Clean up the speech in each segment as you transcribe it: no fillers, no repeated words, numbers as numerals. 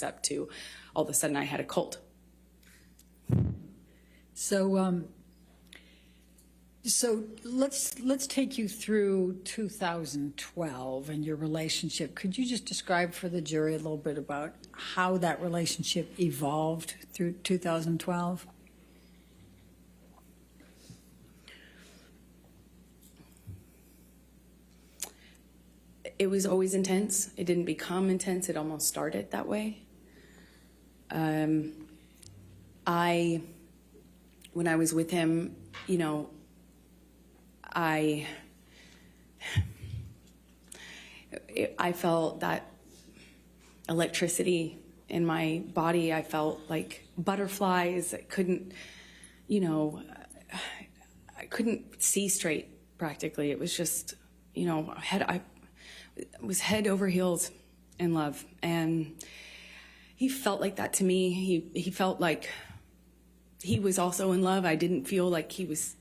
up to all of a sudden I had a cult. So let's take you through 2012 and your relationship. Could you just describe for the jury a little bit about how that relationship evolved through 2012? It was always intense. It didn't become intense. It almost started that way. When I was with him, you know, I felt that electricity in my body. I felt like butterflies. I couldn't, you know, I couldn't see straight practically. It was just, you know, I was head over heels in love. And he felt like that to me. He felt like he was also in love. I didn't feel like he was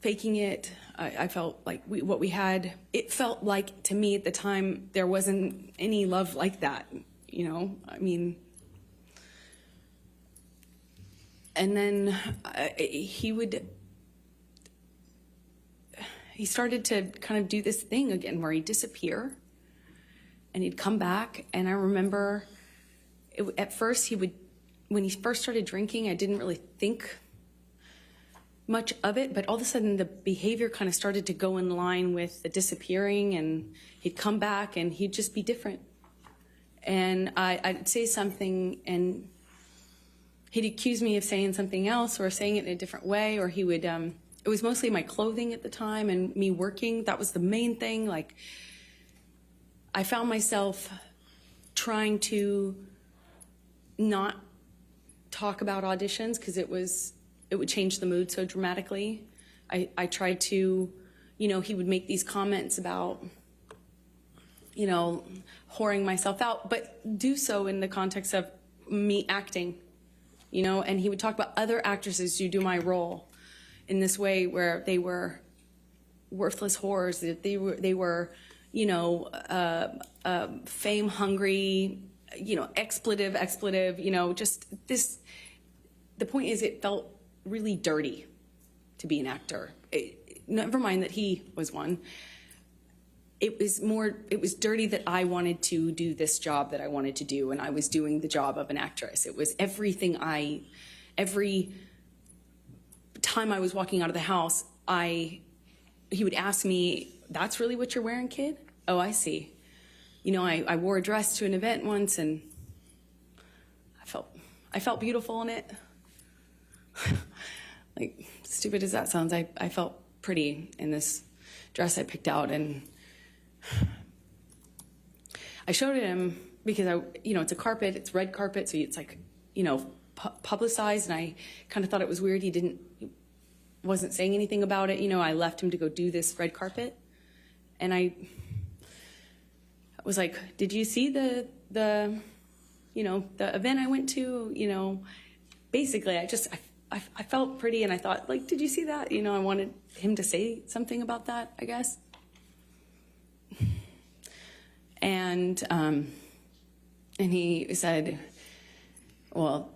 faking it. I felt like what we had, it felt like to me at the time, there wasn't any love like that, you know? I mean, and then he started to kind of do this thing again where he'd disappear and he'd come back. And I remember at first when he first started drinking, I didn't really think much of it, but all of a sudden the behavior kind of started to go in line with the disappearing, and he'd come back and he'd just be different. And I'd say something and he'd accuse me of saying something else or saying it in a different way, or he would, it was mostly my clothing at the time and me working. That was the main thing. Like, I found myself trying to not talk about auditions because it would change the mood so dramatically. I tried to, you know, he would make these comments about, you know, whoring myself out, but do so in the context of me acting, you know, and he would talk about other actresses who do my role in this way where they were worthless whores, that they were, you know, fame hungry, you know, expletive, you know, just this. The point is, it felt really dirty to be an actor. Never mind that he was one. It was dirty that I wanted to do this job that I wanted to do, and I was doing the job of an actress. It was everything every time I was walking out of the house, he would ask me, "That's really what you're wearing, kid? Oh, I see." You know, I wore a dress to an event once, and I felt beautiful in it. Like, stupid as that sounds, I felt pretty in this dress I picked out, and I showed it him because you know, it's a carpet, it's red carpet, so it's like, you know, publicized, and I kind of thought it was weird. He wasn't saying anything about it. You know, I left him to go do this red carpet, and I was like, "Did you see the you know, the event I went to?" You know, basically, I felt pretty, and I thought, like, "Did you see that?" You know, I wanted him to say something about that, I guess. And he said, well,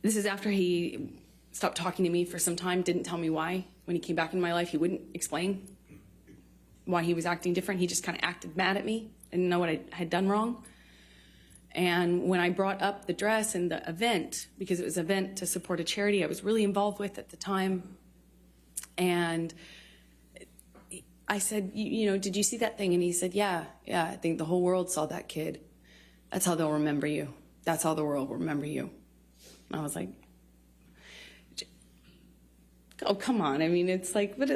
this is after he stopped talking to me for some time, didn't tell me why. When he came back in my life, he wouldn't explain why he was acting different. He just kind of acted mad at me, didn't know what I had done wrong. And when I brought up the dress and the event, because it was an event to support a charity I was really involved with at the time, and I said, you know, "Did you see that thing?" And he said, yeah, I think the whole world saw that, kid. That's how they'll remember you. That's how the world will remember you. And I was like, oh, come on. I mean, it's like, but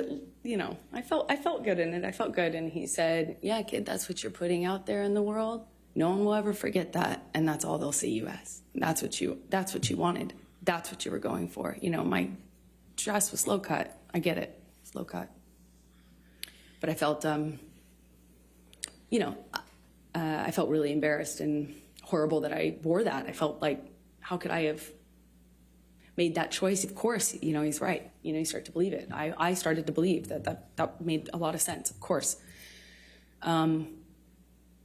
you know, I felt good in it. I felt good. And he said, yeah, kid, that's what you're putting out there in the world. No one will ever forget that, and that's all they'll see you as. That's what you wanted. That's what you were going for. You know, my dress was low cut. I get it, it's low cut. But I felt, you know, I felt really embarrassed and horrible that I wore that. I felt like, how could I have made that choice? Of course, you know, he's right. You know, you start to believe it. I started to believe that made a lot of sense, of course.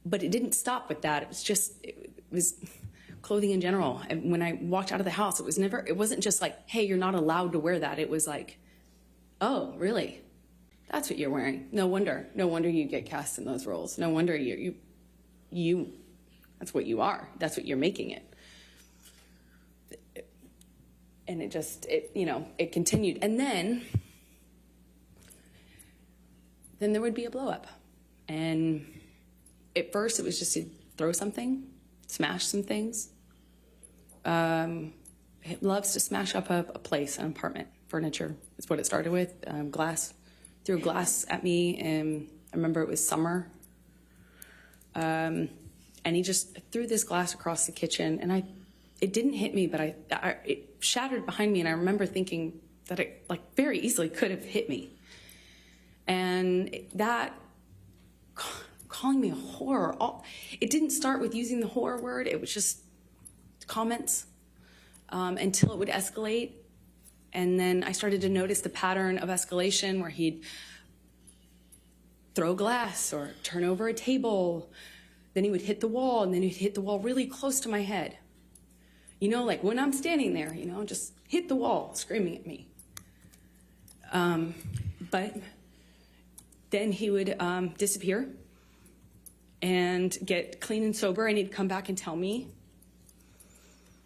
But it didn't stop with that. It was clothing in general. And when I walked out of the house, it wasn't just like, hey, you're not allowed to wear that. It was like, oh, really? That's what you're wearing. No wonder you get cast in those roles. No wonder you that's what you are. That's what you're making it. And it continued. And then there would be a blow up. And at first it was just to throw something, smash some things. He loves to smash up a place, an apartment, furniture. That's what it started with. Glass. Threw glass at me, and I remember it was summer. And he just threw this glass across the kitchen, and it didn't hit me, but it shattered behind me, and I remember thinking that it very easily could have hit me. And that, calling me a whore, it didn't start with using the whore word, it was just comments until it would escalate. And then I started to notice the pattern of escalation where he'd throw glass or turn over a table. Then he would hit the wall, and then he'd hit the wall really close to my head. Like when I'm standing there, just hit the wall, screaming at me. But then he would disappear and get clean and sober, and he'd come back and tell me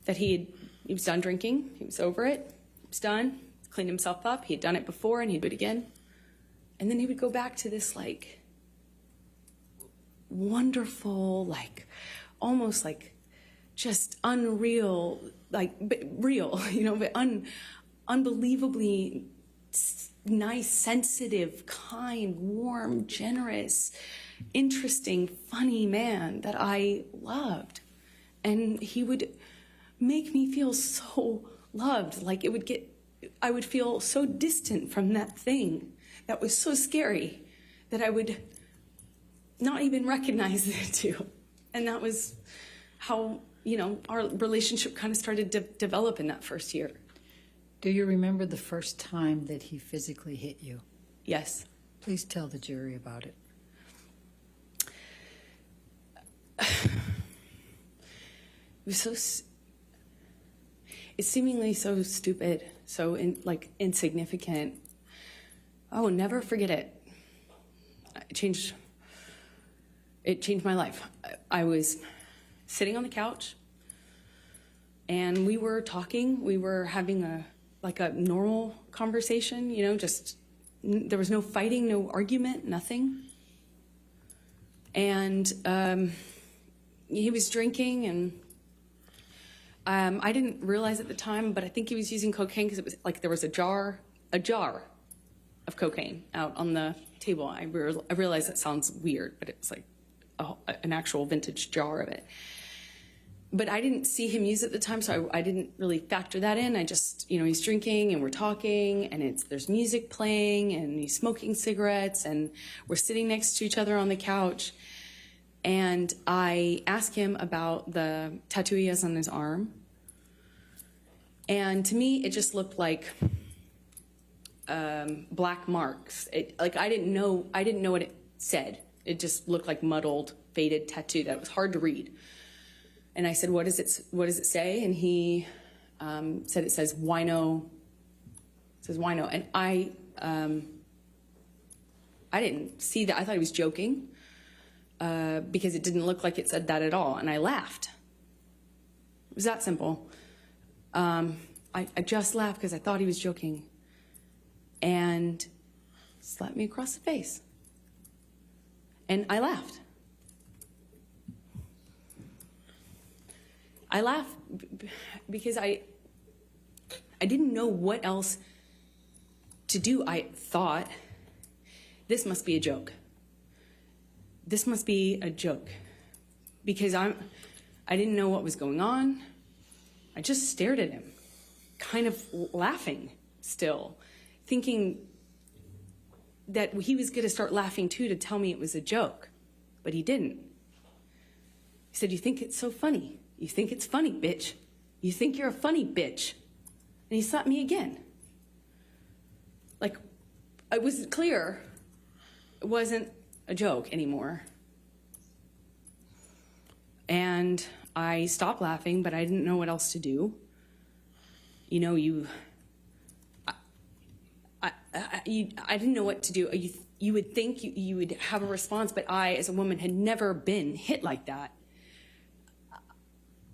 that he was done drinking, he was over it, he was done, cleaned himself up, he'd done it before, and he'd do it again. And then he would go back to this wonderful, almost just unreal, but real, but unbelievably nice, sensitive, kind, warm, generous, interesting, funny man that I loved. And he would make me feel so loved, I would feel so distant from that thing that was so scary that I would not even recognize it too. And that was how, our relationship kind of started to develop in that first year. Do you remember the first time that he physically hit you? Yes. Please tell the jury about it. It was it's seemingly so stupid, so insignificant. Oh, never forget it. It changed my life. I was sitting on the couch, and we were talking. We were having a normal conversation, there was no fighting, no argument, nothing. And he was drinking, and I didn't realize at the time, but I think he was using cocaine because it was there was a jar of cocaine out on the table. I realize that sounds weird, but it was an actual vintage jar of it. But I didn't see him use it at the time, so I didn't really factor that in. I just, he's drinking and we're talking, and there's music playing, and he's smoking cigarettes, and we're sitting next to each other on the couch. And I asked him about the tattoo he has on his arm. And to me, it just looked like black marks. I didn't know what it said. It just looked like muddled, faded tattoo that was hard to read. And I said, what does it say? And he said it says Wino. It says Wino. And I didn't see that. I thought he was joking because it didn't look like it said that at all. And I laughed. It was that simple. I just laughed because I thought he was joking. And slapped me across the face. And I laughed. I laughed because I didn't know what else to do. I thought, this must be a joke. This must be a joke. Because I didn't know what was going on. I just stared at him, kind of laughing still, thinking that he was going to start laughing too to tell me it was a joke. But he didn't. He said, "You think it's so funny? You think it's funny, bitch. You think you're a funny bitch." And he slapped me again. It was clear it wasn't a joke anymore. And I stopped laughing, but I didn't know what else to do. You know, I didn't know what to do. You would think you would have a response, but I, as a woman, had never been hit like that.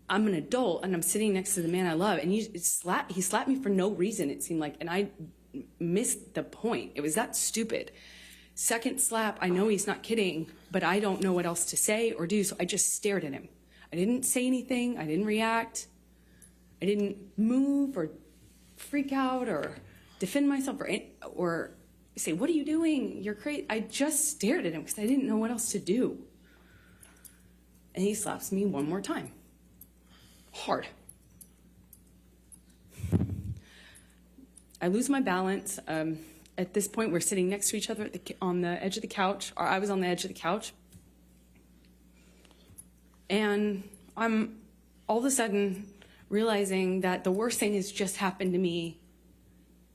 I'm an adult, and I'm sitting next to the man I love, and he slapped me for no reason, it seemed like, and I missed the point. It was that stupid. Second slap, I know he's not kidding, but I don't know what else to say or do, so I just stared at him. I didn't say anything. I didn't react. I didn't move or freak out or defend myself or say, what are you doing? You're crazy. I just stared at him because I didn't know what else to do. And he slaps me one more time. Hard. I lose my balance. At this point, we're sitting next to each other on the edge of the couch, or I was on the edge of the couch. And I'm all of a sudden realizing that the worst thing has just happened to me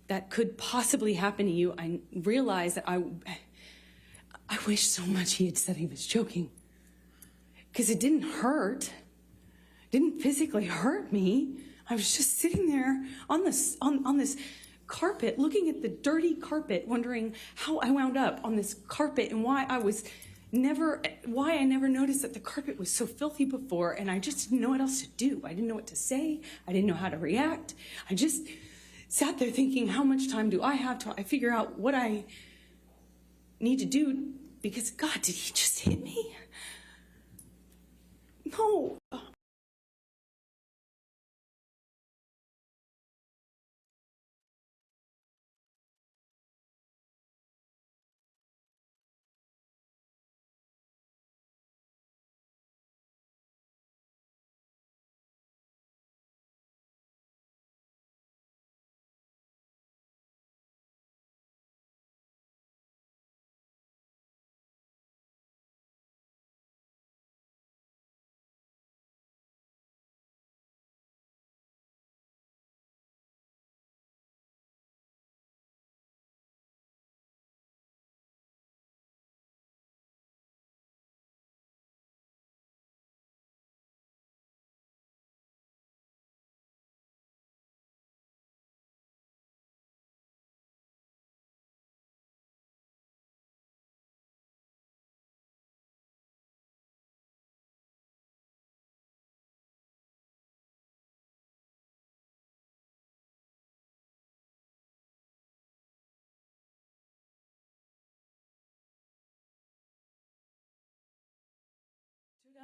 that could possibly happen to you. I realized that I wish so much he had said he was joking, because it didn't hurt. It didn't physically hurt me. I was just sitting there on this carpet, looking at the dirty carpet, wondering how I wound up on this carpet and why I never noticed that the carpet was so filthy before, and I just didn't know what else to do. I didn't know what to say. I didn't know how to react. I just sat there thinking, how much time do I have to figure out what I need to do? Because, God, did he just hit me? No.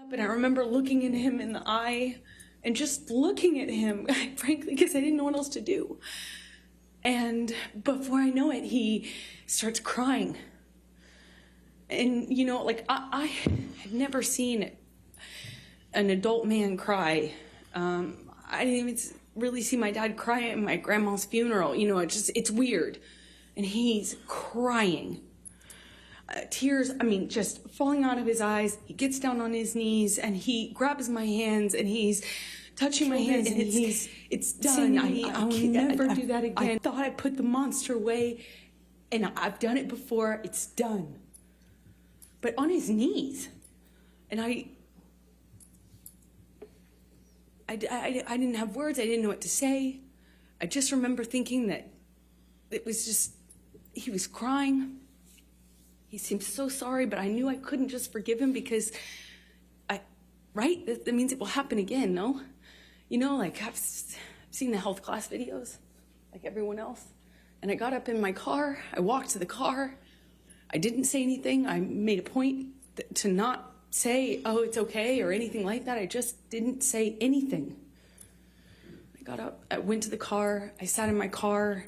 Up, and I remember looking at him in the eye and just looking at him, frankly, because I didn't know what else to do. And before I know it, he starts crying. And, you know, like, I had never seen an adult man cry. I didn't even really see my dad cry at my grandma's funeral. You know, it's weird. And he's crying. Tears, I mean, just falling out of his eyes. He gets down on his knees and he grabs my hands and he's touching my hands and it's done. I'll never do that again. I thought I put the monster away, and I've done it before. It's done. But on his knees, and I didn't have words. I didn't know what to say. I just remember thinking that it was just, he was crying. He seemed so sorry, but I knew I couldn't just forgive him because right? That means it will happen again, no? You know, like I've seen the health class videos, like everyone else. And I got up in my car, I walked to the car, I didn't say anything. I made a point to not say, oh, it's okay, or anything like that. I just didn't say anything. I got up, I went to the car, I sat in my car,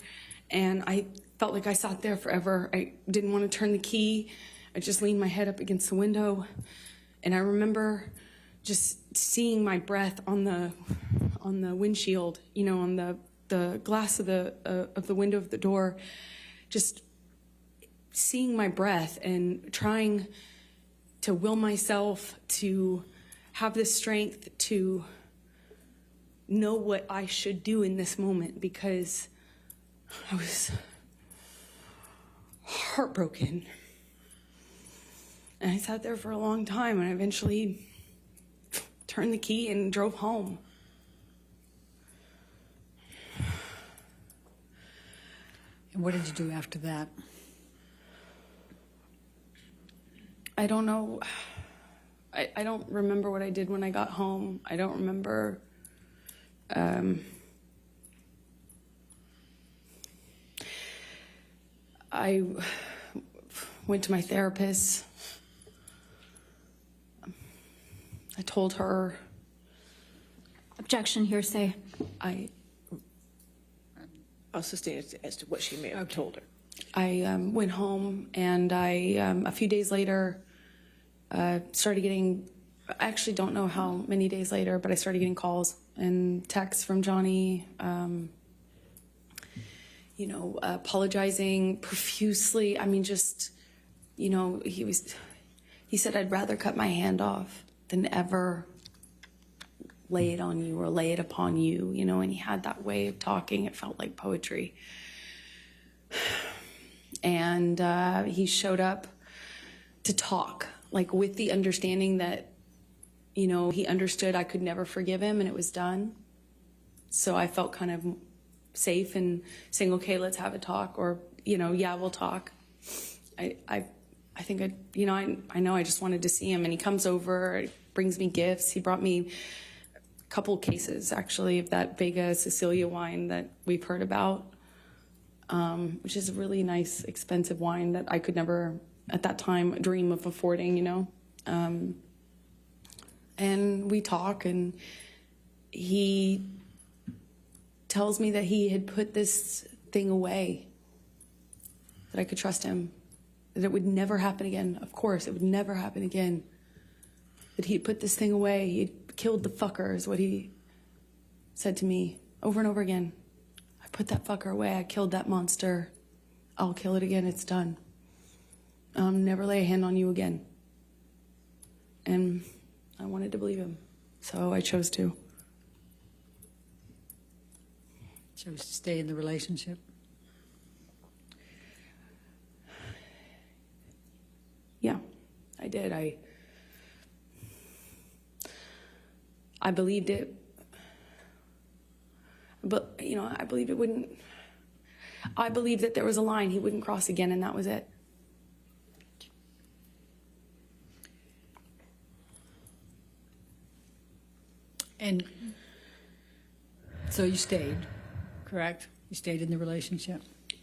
and I felt like I sat there forever. I didn't want to turn the key. I just leaned my head up against the window. And I remember just seeing my breath on the windshield, you know, on the glass of the window of the door, just seeing my breath and trying to will myself to have the strength to know what I should do in this moment, because I was heartbroken. And I sat there for a long time, and I eventually turned the key and drove home. And what did you do after that? I don't know. I don't remember what I did when I got home. I don't remember. I went to my therapist. I told her. Objection, hearsay. I'll sustain it as to what she may have told her. I went home, and a few days later, started getting, I actually don't know how many days later, but I started getting calls and texts from Johnny, apologizing profusely. I mean, just, he said, I'd rather cut my hand off than ever lay it on you or lay it upon you, and he had that way of talking. It felt like poetry. And he showed up to talk, like with the understanding that, he understood I could never forgive him and it was done. So I felt kind of safe in saying, okay, let's have a talk, or, yeah, we'll talk. I think I know I just wanted to see him, and he comes over, brings me gifts. He brought me a couple cases, actually, of that Vega Sicilia wine that we've heard about, which is a really nice, expensive wine that I could never, at that time, dream of affording, And we talk, and he tells me that he had put this thing away, that I could trust him, that it would never happen again. Of course, it would never happen again. That he'd put this thing away. He'd killed the fucker, is what he said to me over and over again. I put that fucker away. I killed that monster. I'll kill it again. It's done. I'll never lay a hand on you again. And I wanted to believe him, so I chose to. Chose to stay in the relationship? Yeah, I did. I believed it, but I believed it wouldn't. I believed that there was a line he wouldn't cross again, and that was it. And so you stayed, correct? You stayed in the relationship?